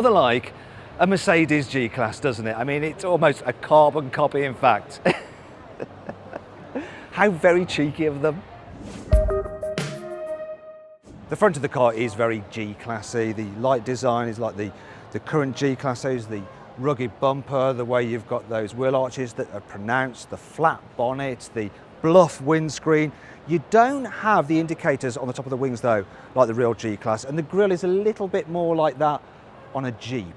rather like a Mercedes G-Class, doesn't it? I mean, it's almost a carbon copy, in fact. How very cheeky of them. The front of the car is very G-Classy. The light design is like the current G-Classes, the rugged bumper, the way you've got those wheel arches that are pronounced, the flat bonnet, the bluff windscreen. You don't have the indicators on the top of the wings though, like the real G-Class, and the grille is a little bit more like that on a Jeep.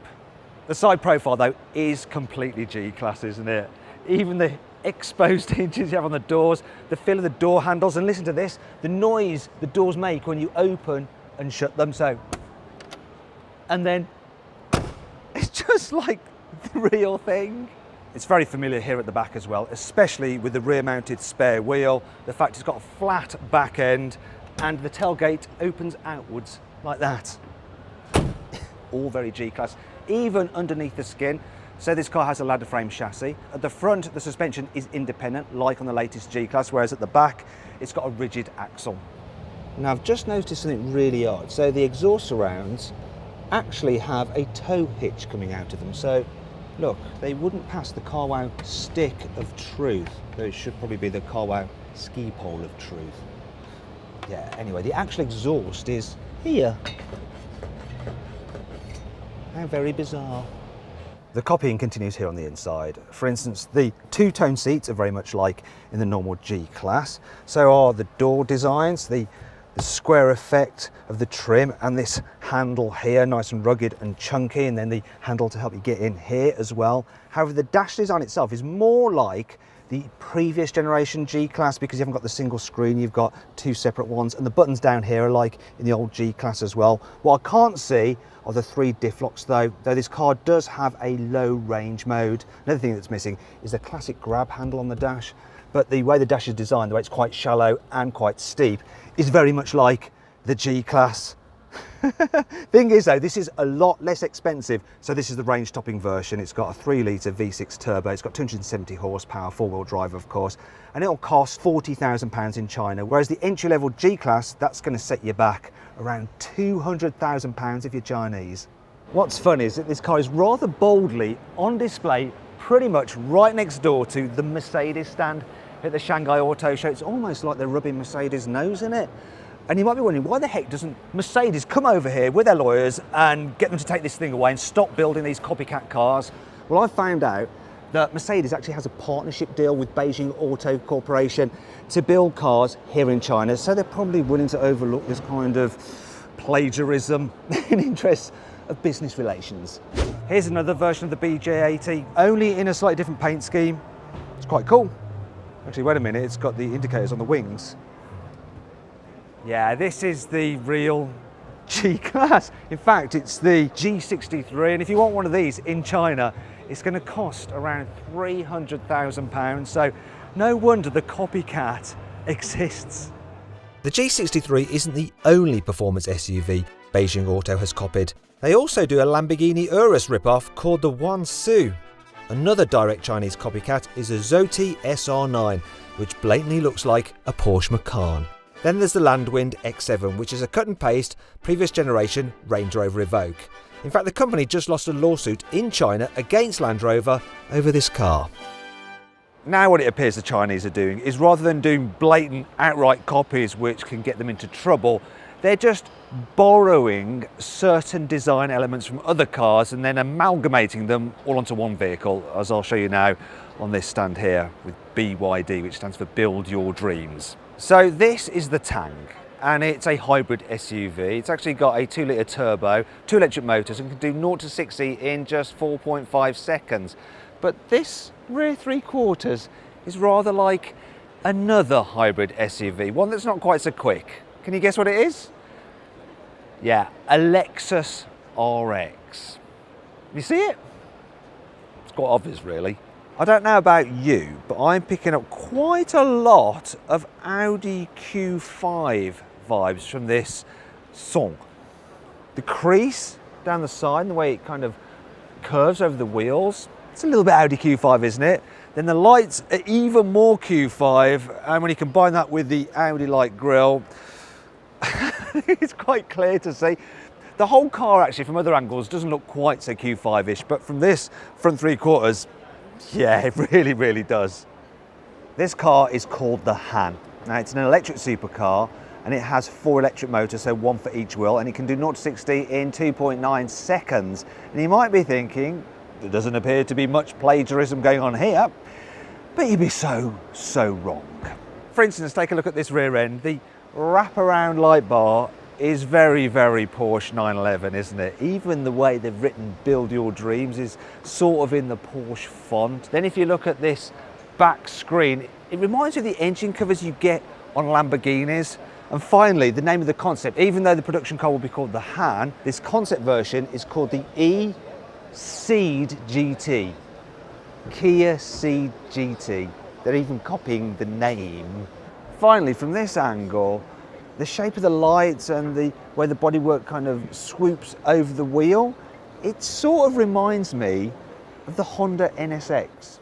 The side profile though is completely G-Class, isn't it? Even the exposed hinges you have on the doors, the feel of the door handles, and listen to this, the noise the doors make when you open and shut them, so. And then it's just like the real thing. It's very familiar here at the back as well, especially with the rear mounted spare wheel, the fact it's got a flat back end and the tailgate opens outwards like that. All very G-Class, even underneath the skin. So this car has a ladder frame chassis. At the front, the suspension is independent, like on the latest G-Class, whereas at the back, it's got a rigid axle. Now, I've just noticed something really odd. So the exhaust surrounds actually have a tow hitch coming out of them. So look, they wouldn't pass the carwow stick of truth, though it should probably be the carwow ski pole of truth. Yeah, anyway, the actual exhaust is here. How very bizarre. The copying continues here on the inside. For instance, the two-tone seats are very much like in the normal G-Class. So are the door designs, the square effect of the trim, and this handle here, nice and rugged and chunky, and then the handle to help you get in here as well. However, the dash design itself is more like the previous generation G-Class because you haven't got the single screen, you've got two separate ones, and the buttons down here are like in the old G-Class as well. What I can't see are the 3 diff locks though this car does have a low range mode. Another thing that's missing is the classic grab handle on the dash, but the way the dash is designed, the way it's quite shallow and quite steep, is very much like the G-Class. Thing is though, this is a lot less expensive. So this is the range topping version. It's got a 3-litre V6 turbo. It's got 270 horsepower, 4-wheel drive of course, and it'll cost £40,000 in China. Whereas the entry-level G-Class, that's going to set you back around £200,000 if you're Chinese. What's fun is that this car is rather boldly on display pretty much right next door to the Mercedes stand at the Shanghai Auto Show. It's almost like they're rubbing Mercedes' nose in it. And you might be wondering, why the heck doesn't Mercedes come over here with their lawyers and get them to take this thing away and stop building these copycat cars? Well, I found out that Mercedes actually has a partnership deal with Beijing Auto Corporation to build cars here in China, so they're probably willing to overlook this kind of plagiarism in interest of business relations. Here's another version of the BJ80, only in a slightly different paint scheme. It's quite cool. Actually, wait a minute, it's got the indicators on the wings. Yeah, this is the real G-Class. In fact, it's the G63, and if you want one of these in China, it's going to cost around £300,000, so no wonder the copycat exists. The G63 isn't the only performance SUV Beijing Auto has copied. They also do a Lamborghini Urus ripoff called the Wansu. Another direct Chinese copycat is a Zoti SR9, which blatantly looks like a Porsche Macan. Then there's the Landwind X7, which is a cut and paste previous generation Range Rover Evoque. In fact, the company just lost a lawsuit in China against Land Rover over this car. Now what it appears the Chinese are doing is, rather than doing blatant outright copies which can get them into trouble, they're just borrowing certain design elements from other cars and then amalgamating them all onto one vehicle, as I'll show you now on this stand here with BYD, which stands for Build Your Dreams. So this is the Tang, and it's a hybrid SUV. It's actually got a 2-litre turbo, 2 electric motors, and can do 0 to 60 in just 4.5 seconds. But this rear 3/4 is rather like another hybrid SUV, one that's not quite so quick. Can you guess what it is? Yeah, a Lexus RX. You see it? It's quite obvious, really. I don't know about you, but I'm picking up quite a lot of Audi Q5 vibes from this song. The crease down the side, the way it kind of curves over the wheels, it's a little bit Audi Q5, isn't it? Then the lights are even more Q5, and when you combine that with the Audi-like grille, it's quite clear to see. The whole car actually from other angles doesn't look quite so Q5-ish, but from this front 3/4, yeah, it really, really does. This car is called the Han. Now it's an electric supercar and it has 4 electric motors, so 1 for each wheel, and it can do 0 to 60 in 2.9 seconds. And you might be thinking, there doesn't appear to be much plagiarism going on here, but you'd be so wrong. For instance, take a look at this rear end. The wraparound light bar is very, very Porsche 911, isn't it? Even the way they've written "Build Your Dreams" is sort of in the Porsche font. Then if you look at this back screen, it reminds you of the engine covers you get on Lamborghinis. And finally, the name of the concept, even though the production car will be called the Han, this concept version is called the E-Ceed GT. Kia Ceed GT. They're even copying the name. Finally, from this angle, the shape of the lights and the way the bodywork kind of swoops over the wheel, it sort of reminds me of the Honda NSX.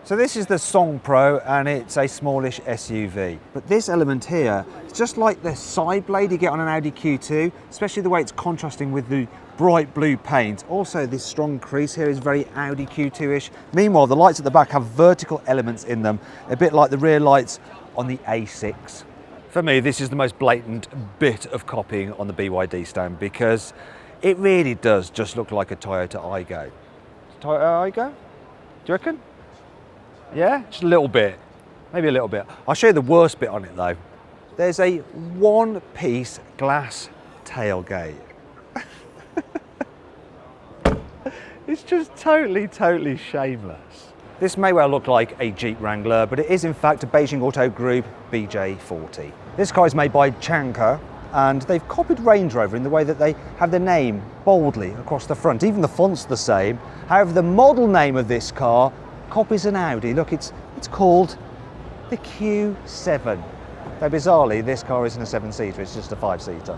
So this is the Song Pro and it's a smallish SUV. But this element here, it's just like the side blade you get on an Audi Q2, especially the way it's contrasting with the bright blue paint. Also, this strong crease here is very Audi Q2-ish. Meanwhile, the lights at the back have vertical elements in them, a bit like the rear lights on the A6. For me, this is the most blatant bit of copying on the BYD stand because it really does just look like a Toyota Aygo. Toyota Aygo? Do you reckon? Yeah, just a little bit, maybe a little bit. I'll show you the worst bit on it though. There's a one-piece glass tailgate. It's just totally shameless. This may well look like a Jeep Wrangler, but it is in fact a Beijing Auto Group BJ40. This car is made by Shanghai, and they've copied Range Rover in the way that they have the name boldly across the front. Even the font's the same. However, the model name of this car copies an Audi. Look, it's called the Q7. Though bizarrely, this car isn't a 7-seater, it's just a 5-seater.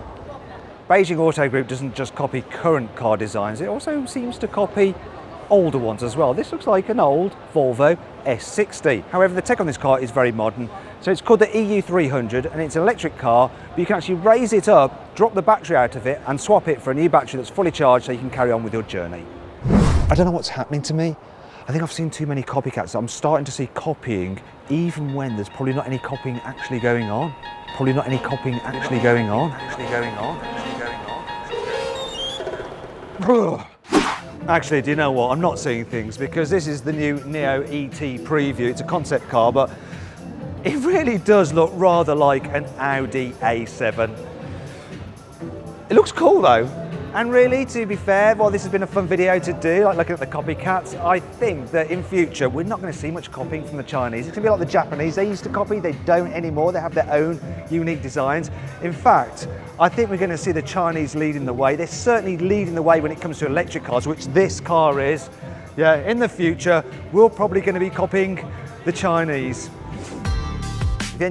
Beijing Auto Group doesn't just copy current car designs, it also seems to copy older ones as well. This looks like an old Volvo S60. However, the tech on this car is very modern. So it's called the EU300 and it's an electric car, but you can actually raise it up, drop the battery out of it and swap it for a new battery that's fully charged so you can carry on with your journey. I don't know what's happening to me. I think I've seen too many copycats. I'm starting to see copying even when there's probably not any copying actually going on. Probably not any copying actually going on. Actually, do you know what? I'm not seeing things because this is the new Neo ET preview. It's a concept car, but it really does look rather like an Audi A7. It looks cool though. And really, to be fair, while this has been a fun video to do, like looking at the copycats, I think that in future, we're not going to see much copying from the Chinese. It's going to be like the Japanese. They used to copy, they don't anymore. They have their own unique designs. In fact, I think we're going to see the Chinese leading the way. They're certainly leading the way when it comes to electric cars, which this car is. Yeah, in the future, we're probably going to be copying the Chinese.